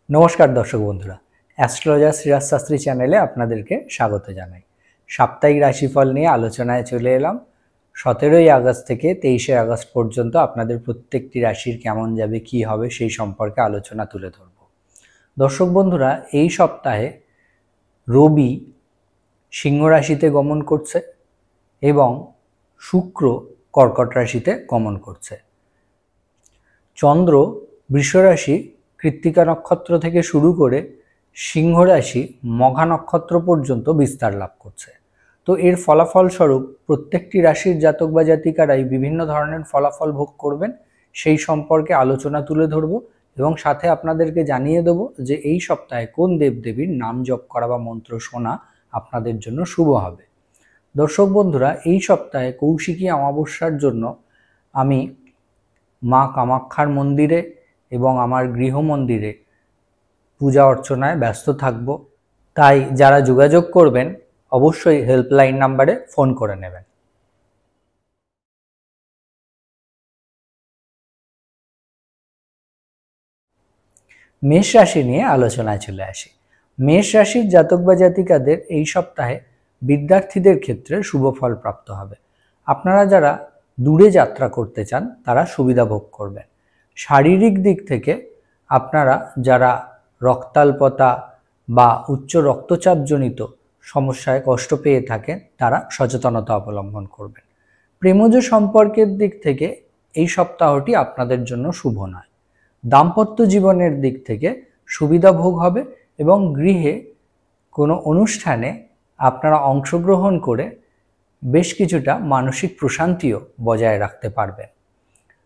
নমস্কার দর্শক বন্ধুরা, অ্যাস্ট্রোলজার সিরাজ শাস্ত্রী চ্যানেলে আপনাদেরকে স্বাগত জানাই। সাপ্তাহিক রাশিফল নিয়ে আলোচনায় চলে এলাম। 17ই আগস্ট থেকে 23শে আগস্ট পর্যন্ত আপনাদের প্রত্যেকটি রাশির কেমন যাবে, কি হবে সেই সম্পর্কে আলোচনা তুলে ধরব। দর্শক বন্ধুরা, এই সপ্তাহে রবি সিংহ রাশিতে গমন করছে এবং শুক্র কর্কট রাশিতে গমন করছে। চন্দ্র বৃষ রাশি কৃত্তিকা নক্ষত্র থেকে শুরু করে সিংহ রাশি মঘা নক্ষত্র পর্যন্ত বিস্তার লাভ করছে। তো এর ফলাফল স্বরূপ প্রত্যেকটি রাশির জাতক বা জাতিকারাই বিভিন্ন ধরনের ফলাফল ভোগ করবেন, সেই সম্পর্কে আলোচনা তুলে ধরব এবং সাথে আপনাদেরকে জানিয়ে দেব যে এই সপ্তাহে কোন দেবদেবীর নাম জপ করা বা মন্ত্র শোনা আপনাদের জন্য শুভ হবে। দর্শক বন্ধুরা, এই সপ্তাহে কৌশিকী অমাবস্যার জন্য আমি মা কামাখ্যার মন্দিরে এবং আমার গৃহ মন্দিরে পূজা অর্চনায় ব্যস্ত থাকব। তাই যারা যোগাযোগ করবেন অবশ্যই হেল্পলাইন নাম্বারে ফোন করে নেবেন। মেষ রাশি নিয়ে আলোচনায় চলে আসি। মেষ রাশির জাতক বা জাতিকাদের এই সপ্তাহে বিদ্যার্থীদের ক্ষেত্রে শুভ ফল প্রাপ্ত হবে। আপনারা যারা দূরে যাত্রা করতে চান তারা সুবিধা ভোগ করবেন। শারীরিক দিক থেকে আপনারা যারা রক্তাল্পতা বা উচ্চ রক্তচাপজনিত সমস্যায় কষ্ট পেয়ে থাকেন তারা সচেতনতা অবলম্বন করবেন। প্রেমজ সম্পর্কের দিক থেকে এই সপ্তাহটি আপনাদের জন্য শুভ নয়। দাম্পত্য জীবনের দিক থেকে সুবিধা ভোগ হবে এবং গৃহে কোনো অনুষ্ঠানে আপনারা অংশগ্রহণ করে বেশ কিছুটা মানসিক প্রশান্তিও বজায় রাখতে পারবেন।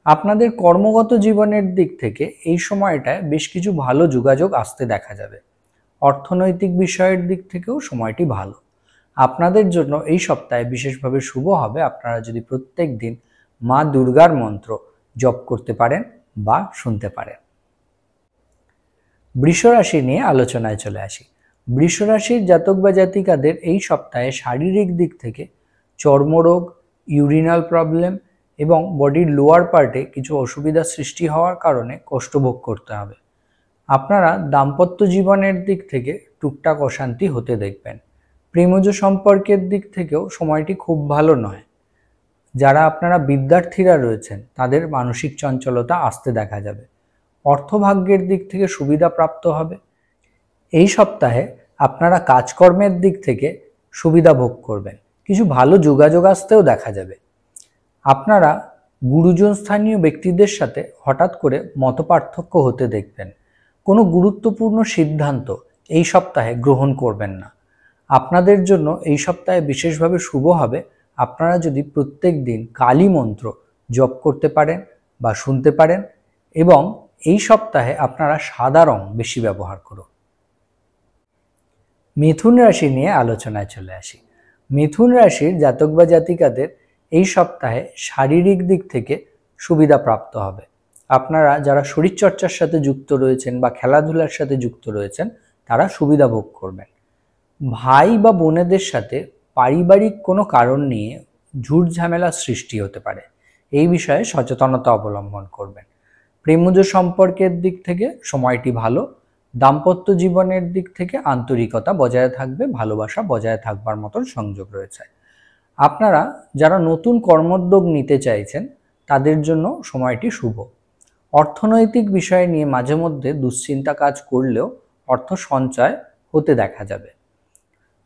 আপনাদের কর্মগত জীবনের দিক থেকে এই সময়টায় বেশ কিছু ভালো যোগাযোগ আসতে দেখা যাবে। অর্থনৈতিক বিষয়ের দিক থেকেও সময়টি ভালো। আপনাদের জন্য এই সপ্তাহে বিশেষভাবে শুভ হবে আপনারা যদি প্রত্যেক দিন মা দুর্গার মন্ত্র জপ করতে পারেন বা শুনতে পারেন। বৃষ রাশি নিয়ে আলোচনায় চলে আসি। বৃষ রাশির জাতক বা জাতিকাদের এই সপ্তাহে শারীরিক দিক থেকে চর্মরোগ, ইউরিনাল প্রবলেম এবং বডির লোয়ার পার্টে কিছু অসুবিধার সৃষ্টি হওয়ার কারণে কষ্ট ভোগ করতে হবে। আপনারা দাম্পত্য জীবনের দিক থেকে টুকটাক অশান্তি হতে দেখবেন। প্রেমজ সম্পর্কের দিক থেকেও সময়টি খুব ভালো নয়। যারা আপনারা বিদ্যার্থীরা রয়েছেন তাদের মানসিক চঞ্চলতা আসতে দেখা যাবে। অর্থভাগ্যের দিক থেকে সুবিধা প্রাপ্ত হবে। এই সপ্তাহে আপনারা কাজকর্মের দিক থেকে সুবিধা ভোগ করবেন। কিছু ভালো যোগাযোগ আসতেও দেখা যাবে। আপনারা গুরুজন স্থানীয় ব্যক্তিদের সাথে হঠাৎ করে মতপার্থক্য হতে দেখবেন। কোনো গুরুত্বপূর্ণ সিদ্ধান্ত এই সপ্তাহে গ্রহণ করবেন না। আপনাদের জন্য এই সপ্তাহে বিশেষভাবে শুভ হবে আপনারা যদি প্রত্যেক দিন কালী মন্ত্র জপ করতে পারেন বা শুনতে পারেন এবং এই সপ্তাহে আপনারা সাদা রং বেশি ব্যবহার করুন। মিথুন রাশি নিয়ে আলোচনায় চলে আসি। মিথুন রাশির জাতক বা জাতিকাদের এই সপ্তাহে শারীরিক দিক থেকে সুবিধা প্রাপ্ত হবে। আপনারা যারা শরীরচর্চার সাথে যুক্ত রয়েছেন বা খেলাধুলার সাথে যুক্ত রয়েছেন তারা সুবিধা ভোগ করবেন। ভাই বা বোনেদের সাথে পারিবারিক কোনো কারণ নিয়ে ঝুট ঝামেলার সৃষ্টি হতে পারে, এই বিষয়ে সচেতনতা অবলম্বন করবেন। প্রেমজ সম্পর্কের দিক থেকে সময়টি ভালো। দাম্পত্য জীবনের দিক থেকে আন্তরিকতা বজায় থাকবে, ভালোবাসা বজায় থাকবার মতন সংযোগ রয়েছে। আপনারা যারা নতুন কর্মোদ্যোগ নিতে চাইছেন তাদের জন্য সময়টি শুভ। অর্থনৈতিক বিষয় নিয়ে মাঝে মধ্যে দুশ্চিন্তা কাজ করলেও অর্থ সঞ্চয় হতে দেখা যাবে।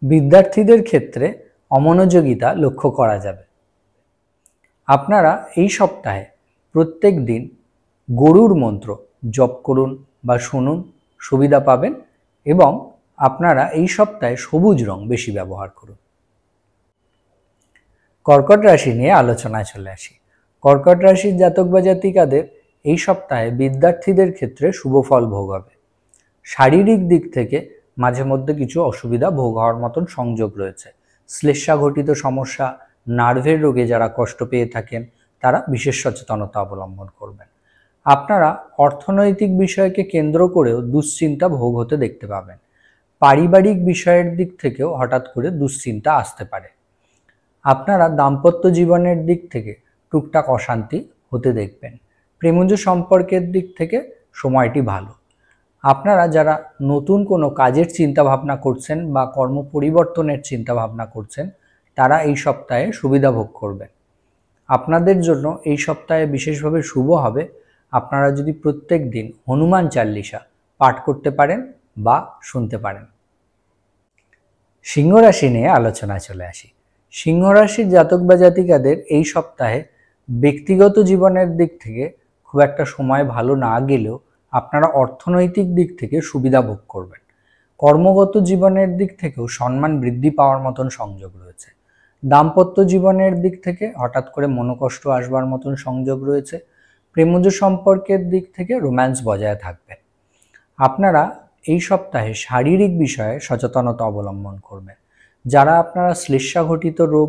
বিদ্যার্থীদের ক্ষেত্রে অমনোযোগিতা লক্ষ্য করা যাবে। আপনারা এই সপ্তাহে প্রত্যেক দিন গরুর মন্ত্র জপ করুন বা শুনুন, সুবিধা পাবেন এবং আপনারা এই সপ্তাহে সবুজ রং বেশি ব্যবহার করুন। কর্কট রাশি নিয়ে আলোচনায় চলে আসি। কর্কট রাশির জাতক বা জাতিকাদের এই সপ্তাহে বিদ্যার্থীদের ক্ষেত্রে শুভ ফল ভোগ হবে। শারীরিক দিক থেকে মাঝে মধ্যে কিছু অসুবিধা ভোগ হওয়ার মতন সংযোগ রয়েছে। শ্লেষ্মা ঘটিত সমস্যা, নার্ভের রোগে যারা কষ্ট পেয়ে থাকেন তারা বিশেষ সচেতনতা অবলম্বন করবেন। আপনারা অর্থনৈতিক বিষয়কে কেন্দ্র করেও দুশ্চিন্তা ভোগ হতে দেখতে পাবেন। পারিবারিক বিষয়ের দিক থেকেও হঠাৎ করে দুশ্চিন্তা আসতে পারে। আপনারা দাম্পত্য জীবনের দিক থেকে টুকটাক অশান্তি হতে দেখবেন। প্রেমজ সম্পর্কের দিক থেকে সময়টি ভালো। আপনারা যারা নতুন কোনো কাজের চিন্তা ভাবনা করছেন বা কর্ম পরিবর্তনের চিন্তা ভাবনা করছেন, তারা এই সপ্তাহে সুবিধা ভোগ করবেন। আপনাদের জন্য এই সপ্তাহে বিশেষভাবে শুভ হবে আপনারা যদি প্রত্যেক দিন হনুমান চাল্লিশা পাঠ করতে পারেন বা শুনতে পারেন। সিংহ রাশি নিয়ে আলোচনায় চলে আসি। সিংহ রাশির জাতক বা জাতিকাদের এই সপ্তাহে ব্যক্তিগত জীবনের দিক থেকে খুব একটা সময় ভালো না গেলেও আপনারা অর্থনৈতিক দিক থেকে সুবিধা ভোগ করবেন। কর্মগত জীবনের দিক থেকেও সম্মান বৃদ্ধি পাওয়ার মতন সংযোগ রয়েছে। দাম্পত্য জীবনের দিক থেকে হঠাৎ করে মনোকষ্ট আসবার মতন সংযোগ রয়েছে। প্রেমজ সম্পর্কের দিক থেকে রোম্যান্স বজায় থাকবে। আপনারা এই সপ্তাহে শারীরিক বিষয়ে সচেতনতা অবলম্বন করবেন। যারা আপনারা শ্লেষ্মাঘটিত রোগ,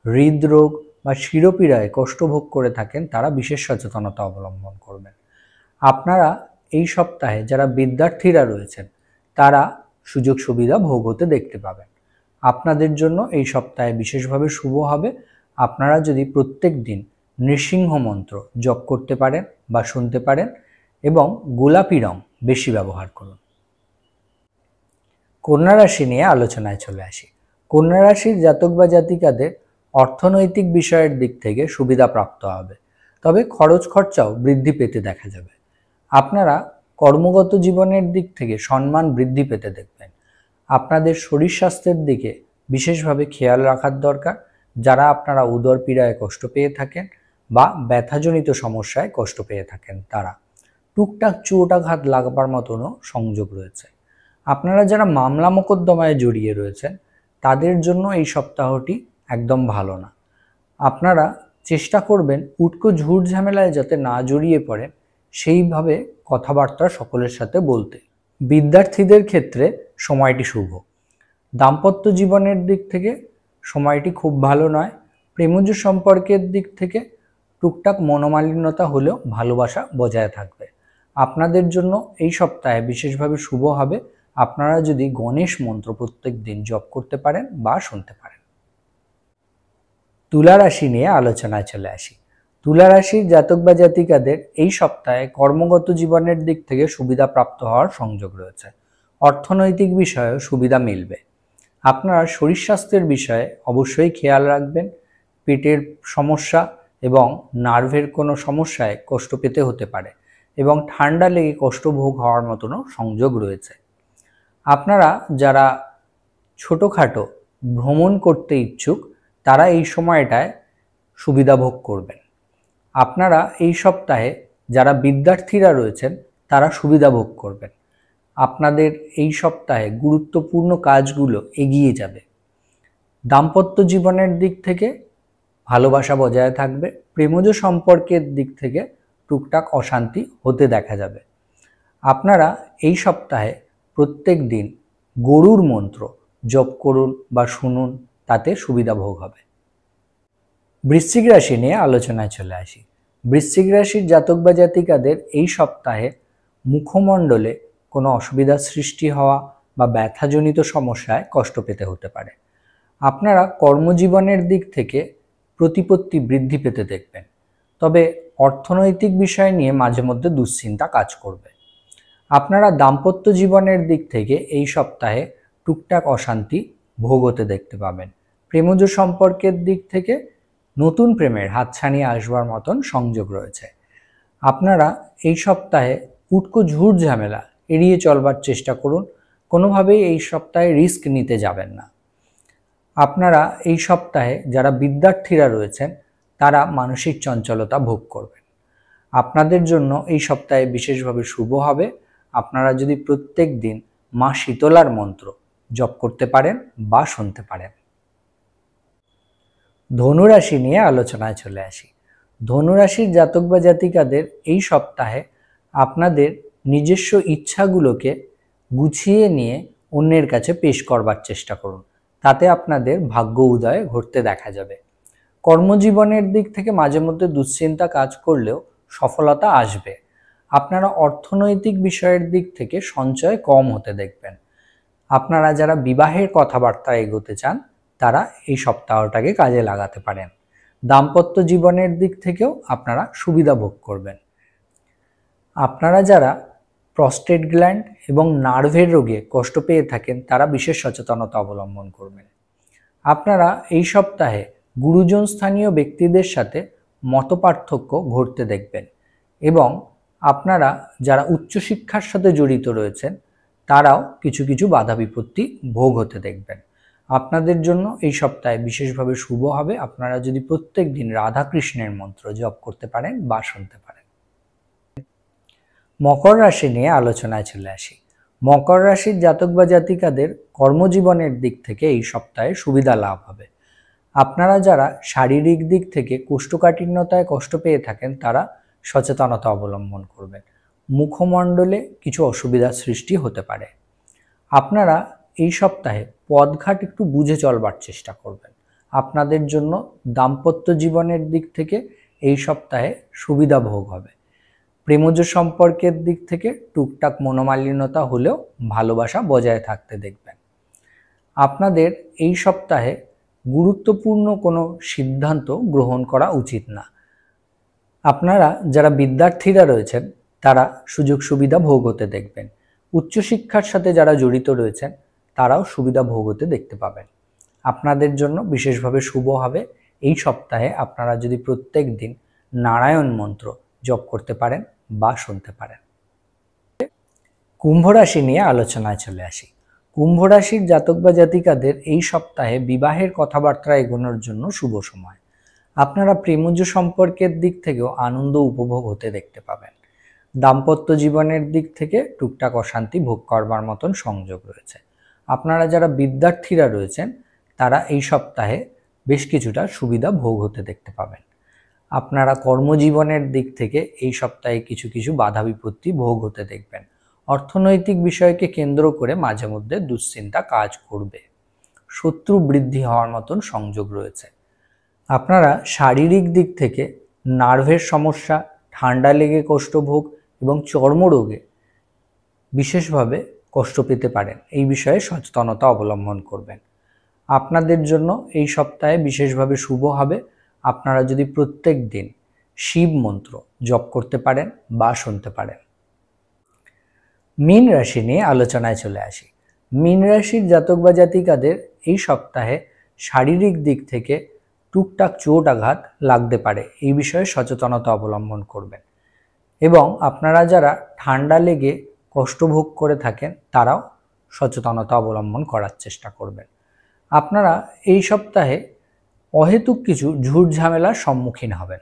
হৃদরোগ বা শিরোপীড়ায় কষ্ট ভোগ করে থাকেন, তারা বিশেষ সচেতনতা অবলম্বন করবেন। আপনারা এই সপ্তাহে যারা বিদ্যার্থীরা রয়েছেন, তারা সুযোগ সুবিধা ভোগ হতে দেখতে পাবেন। আপনাদের জন্য এই সপ্তাহে বিশেষভাবে শুভ হবে আপনারা যদি প্রত্যেক দিন নৃসিংহ মন্ত্র জপ করতে পারেন বা শুনতে পারেন এবং গোলাপি রং বেশি ব্যবহার করুন। কন্যা রাশি নিয়ে আলোচনায় চলে আসি। কন্যা রাশির জাতক বা জাতিকাদের অর্থনৈতিক বিষয়ের দিক থেকে সুবিধা প্রাপ্ত হবে, তবে খরচ খরচাও বৃদ্ধি পেতে দেখা যাবে। আপনারা কর্মগত জীবনের দিক থেকে সম্মান বৃদ্ধি পেতে দেখবেন। আপনাদের শরীর স্বাস্থ্যের দিকে বিশেষভাবে খেয়াল রাখার দরকার। যারা আপনারা উদর পীড়ায় কষ্ট পেয়ে থাকেন বা ব্যথাজনিত সমস্যায় কষ্ট পেয়ে থাকেন, তারা টুকটাক চোটাঘাত লাগবার মতনও সংযোগ রয়েছে। আপনারা যারা মামলা মোকদ্দমায় জড়িয়ে রয়েছেন, তাদের জন্য এই সপ্তাহটি একদম ভালো না। আপনারা চেষ্টা করবেন উটকো ঝুট ঝামেলায় যাতে না জড়িয়ে পড়েন, সেইভাবে কথাবার্তা সকলের সাথে বলতে। বিদ্যার্থীদের ক্ষেত্রে সময়টি শুভ। দাম্পত্য জীবনের দিক থেকে সময়টি খুব ভালো নয়। প্রেমজ সম্পর্কের দিক থেকে টুকটাক মনোমালিন্যতা হলেও ভালোবাসা বজায় থাকবে। আপনাদের জন্য এই সপ্তাহে বিশেষভাবে শুভ হবে আপনারা যদি গণেশ মন্ত্র প্রত্যেক দিন জপ করতে পারেন বা শুনতে পারেন। তুলা রাশি নিয়ে আলোচনায় চলে আসি। তুলা রাশির জাতক বা জাতিকাদের এই সপ্তাহে কর্মগত জীবনের দিক থেকে সুবিধা প্রাপ্ত হওয়ার সংযোগ রয়েছে। অর্থনৈতিক বিষয়েও সুবিধা মিলবে। আপনারা শরীর স্বাস্থ্যের বিষয়ে অবশ্যই খেয়াল রাখবেন। পেটের সমস্যা এবং নার্ভের কোনো সমস্যায় কষ্ট পেতে হতে পারে এবং ঠান্ডা লেগে কষ্ট ভোগ হওয়ার মতনও সংযোগ রয়েছে। আপনারা যারা ছোটোখাটো ভ্রমণ করতে ইচ্ছুক, তারা এই সময়টায় সুবিধা ভোগ করবেন। আপনারা এই সপ্তাহে যারা বিদ্যার্থীরা রয়েছেন, তারা সুবিধা ভোগ করবেন। আপনাদের এই সপ্তাহে গুরুত্বপূর্ণ কাজগুলো এগিয়ে যাবে। দাম্পত্য জীবনের দিক থেকে ভালোবাসা বজায় থাকবে। প্রেমজ সম্পর্কের দিক থেকে টুকটাক অশান্তি হতে দেখা যাবে। আপনারা এই সপ্তাহে প্রত্যেক দিন গরুর মন্ত্র জপ করুন বা শুনুন, তাতে সুবিধা ভোগ হবে। বৃশ্চিক রাশি নিয়ে আলোচনায় চলে আসি। বৃশ্চিক রাশির জাতক বা জাতিকাদের এই সপ্তাহে মুখমণ্ডলে কোনো অসুবিধার সৃষ্টি হওয়া বা ব্যথাজনিত সমস্যায় কষ্ট পেতে হতে পারে। আপনারা কর্মজীবনের দিক থেকে প্রতিপত্তি বৃদ্ধি পেতে দেখবেন, তবে অর্থনৈতিক বিষয় নিয়ে মাঝে মধ্যে দুশ্চিন্তা কাজ করবে। আপনারা দাম্পত্য জীবনের দিক থেকে এই সপ্তাহে টুকটাক অশান্তি ভোগ হতে দেখতে পাবেন। প্রেমজ সম্পর্কের দিক থেকে নতুন প্রেমের হাতছানি আসবার মতন সংযোগ রয়েছে। আপনারা এই সপ্তাহে উটকো ঝুট ঝামেলা এড়িয়ে চলবার চেষ্টা করুন। কোনোভাবেই এই সপ্তাহে রিস্ক নিতে যাবেন না। আপনারা এই সপ্তাহে যারা বিদ্যার্থীরা রয়েছেন, তারা মানসিক চঞ্চলতা ভোগ করবেন। আপনাদের জন্য এই সপ্তাহে বিশেষভাবে শুভ হবে আপনারা যদি প্রত্যেক দিন মা শীতলার মন্ত্র জপ করতে পারেন বা শুনতে পারেন। ধনুরাশি নিয়ে আলোচনায় চলে আসি। ধনুরাশির জাতক বা জাতিকাদের এই সপ্তাহে আপনাদের নিজস্ব ইচ্ছাগুলোকে গুছিয়ে নিয়ে অন্যের কাছে পেশ করবার চেষ্টা করুন, তাতে আপনাদের ভাগ্য উদয় ঘটতে দেখা যাবে। কর্মজীবনের দিক থেকে মাঝে মধ্যে দুশ্চিন্তা কাজ করলেও সফলতা আসবে। আপনারা অর্থনৈতিক বিষয়ের দিক থেকে সঞ্চয় কম হতে দেখবেন। আপনারা যারা বিবাহের কথাবার্তা এগোতে চান, তারা এই সপ্তাহটাকে কাজে লাগাতে পারেন। দাম্পত্য জীবনের দিক থেকেও আপনারা সুবিধা ভোগ করবেন। আপনারা যারা প্রস্টেট গ্ল্যান্ড এবং নার্ভের রোগে কষ্ট পেয়ে থাকেন তারা বিশেষ সচেতনতা অবলম্বন করবেন। আপনারা এই সপ্তাহে গুরুজন স্থানীয় ব্যক্তিদের সাথে মতপার্থক্য ঘটতে দেখবেন এবং আপনারা যারা উচ্চশিক্ষার সাথে জড়িত রয়েছেন তারাও কিছু কিছু বাধা বিপত্তি ভোগ হতে দেখবেন। আপনাদের জন্য এই সপ্তাহে বিশেষভাবে শুভ হবে আপনারা যদি প্রত্যেক দিন রাধাকৃষ্ণের মন্ত্র জপ করতে পারেন বা শুনতে পারেন। মকর রাশি নিয়ে আলোচনায় চলে আসি। মকর রাশির জাতক বা জাতিকাদের কর্মজীবনের দিক থেকে এই সপ্তাহে সুবিধা লাভ হবে। আপনারা যারা শারীরিক দিক থেকে কোষ্ঠকাঠিন্যতায় কষ্ট পেয়ে থাকেন তারা সচেতনতা অবলম্বন করবেন। মুখমণ্ডলে কিছু অসুবিধার সৃষ্টি হতে পারে। আপনারা এই সপ্তাহে পথঘাট একটু বুঝে চলবার চেষ্টা করবেন। আপনাদের জন্য দাম্পত্য জীবনের দিক থেকে এই সপ্তাহে সুবিধা ভোগ হবে। প্রেমজ সম্পর্কের দিক থেকে টুকটাক মনোমালিন্যতা হলেও ভালোবাসা বজায় থাকতে দেখবেন। আপনাদের এই সপ্তাহে গুরুত্বপূর্ণ কোনো সিদ্ধান্ত গ্রহণ করা উচিত না। আপনারা যারা বিদ্যার্থীরা রয়েছেন তারা সুযোগ সুবিধা ভোগ হতে দেখবেন। উচ্চশিক্ষার সাথে যারা জড়িত রয়েছেন তারাও সুবিধা ভোগ হতে দেখতে পাবেন। আপনাদের জন্য বিশেষভাবে শুভ হবে এই সপ্তাহে আপনারা যদি প্রত্যেক দিন নারায়ণ মন্ত্র জপ করতে পারেন বা শুনতে পারেন। কুম্ভ রাশি নিয়ে আলোচনায় চলে আসি। কুম্ভ রাশির জাতক বা জাতিকাদের এই সপ্তাহে বিবাহের কথাবার্তা এগোনোর জন্য শুভ সময়। আপনারা প্রেমজ সম্পর্কের দিক থেকেও আনন্দ উপভোগ হতে দেখতে পাবেন। দাম্পত্য জীবনের দিক থেকে টুকটাক অশান্তি ভোগ করবার মতন সংযোগ রয়েছে। আপনারা যারা বিদ্যার্থীরা রয়েছেন তারা এই সপ্তাহে বেশ কিছুটা সুবিধা ভোগ হতে দেখতে পাবেন। আপনারা কর্মজীবনের দিক থেকে এই সপ্তাহে কিছু কিছু বাধা বিপত্তি ভোগ হতে দেখবেন। অর্থনৈতিক বিষয়কে কেন্দ্র করে মাঝে মধ্যে দুশ্চিন্তা কাজ করবে। শত্রু বৃদ্ধি হওয়ার মতন সংযোগ রয়েছে। আপনারা শারীরিক দিক থেকে নার্ভের সমস্যা, ঠান্ডা লেগে কষ্টভোগ এবং চর্মরোগে বিশেষভাবে কষ্ট পেতে পারেন। এই বিষয়ে সচেতনতা অবলম্বন করবেন। আপনাদের জন্য এই সপ্তাহে বিশেষভাবে শুভ হবে আপনারা যদি প্রত্যেক দিন শিব মন্ত্র জপ করতে পারেন বা শুনতে পারেন। মীন রাশি নিয়ে আলোচনায় চলে আসি। মীন রাশির জাতক বা জাতিকাদের এই সপ্তাহে শারীরিক দিক থেকে টুকটাক চোট আঘাত লাগতে পারে। এই বিষয়ে সচেতনতা অবলম্বন করবেন এবং আপনারা যারা ঠান্ডা লেগে কষ্ট ভোগ করে থাকেন তারাও সচেতনতা অবলম্বন করার চেষ্টা করবেন। আপনারা এই সপ্তাহে অহেতুক কিছু ঝুট ঝামেলার সম্মুখীন হবেন।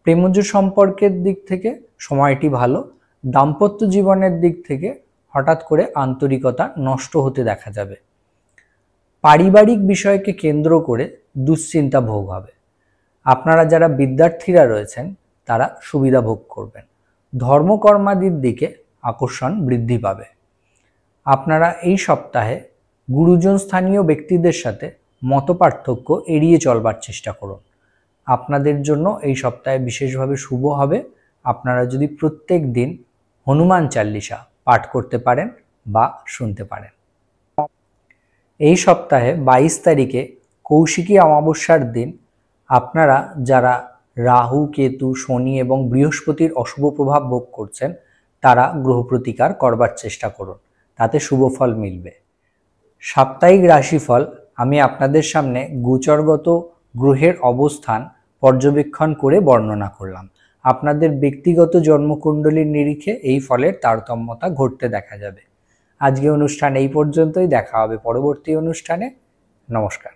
প্রেমজ সম্পর্কের দিক থেকে সময়টি ভালো। দাম্পত্য জীবনের দিক থেকে হঠাৎ করে আন্তরিকতা নষ্ট হতে দেখা যাবে। পারিবারিক বিষয়কে কেন্দ্র করে দুশ্চিন্তা ভোগ হবে। আপনারা যারা বিদ্যার্থীরা রয়েছেন তারা সুবিধা ভোগ করবেন। ধর্মকর্মাদির দিকে আকর্ষণ বৃদ্ধি পাবে। আপনারা এই সপ্তাহে গুরুজন স্থানীয় ব্যক্তিদের সাথে মতপার্থক্য এড়িয়ে চলবার চেষ্টা করুন। আপনাদের জন্য এই সপ্তাহে বিশেষভাবে শুভ হবে আপনারা যদি প্রত্যেক দিন হনুমান চাল্লিশা পাঠ করতে পারেন বা শুনতে পারেন। এই সপ্তাহে 22 তারিখে কৌশিকী অমাবস্যার দিন আপনারা যারা রাহু, কেতু, শনি এবং বৃহস্পতির অশুভ প্রভাব ভোগ করছেন তারা গ্রহ প্রতিকার করবার চেষ্টা করুন, তাতে শুভ ফল মিলবে। সাপ্তাহিক রাশিফল আমি আপনাদের সামনে গোচরগত গ্রহের অবস্থান পর্যবেক্ষণ করে বর্ণনা করলাম। আপনাদের ব্যক্তিগত জন্মকুণ্ডলীর নিরিখে এই ফলের তারতম্যতা ঘটতে দেখা যাবে। আজকে অনুষ্ঠান এই পর্যন্তই। দেখা হবে পরবর্তী অনুষ্ঠানে। নমস্কার।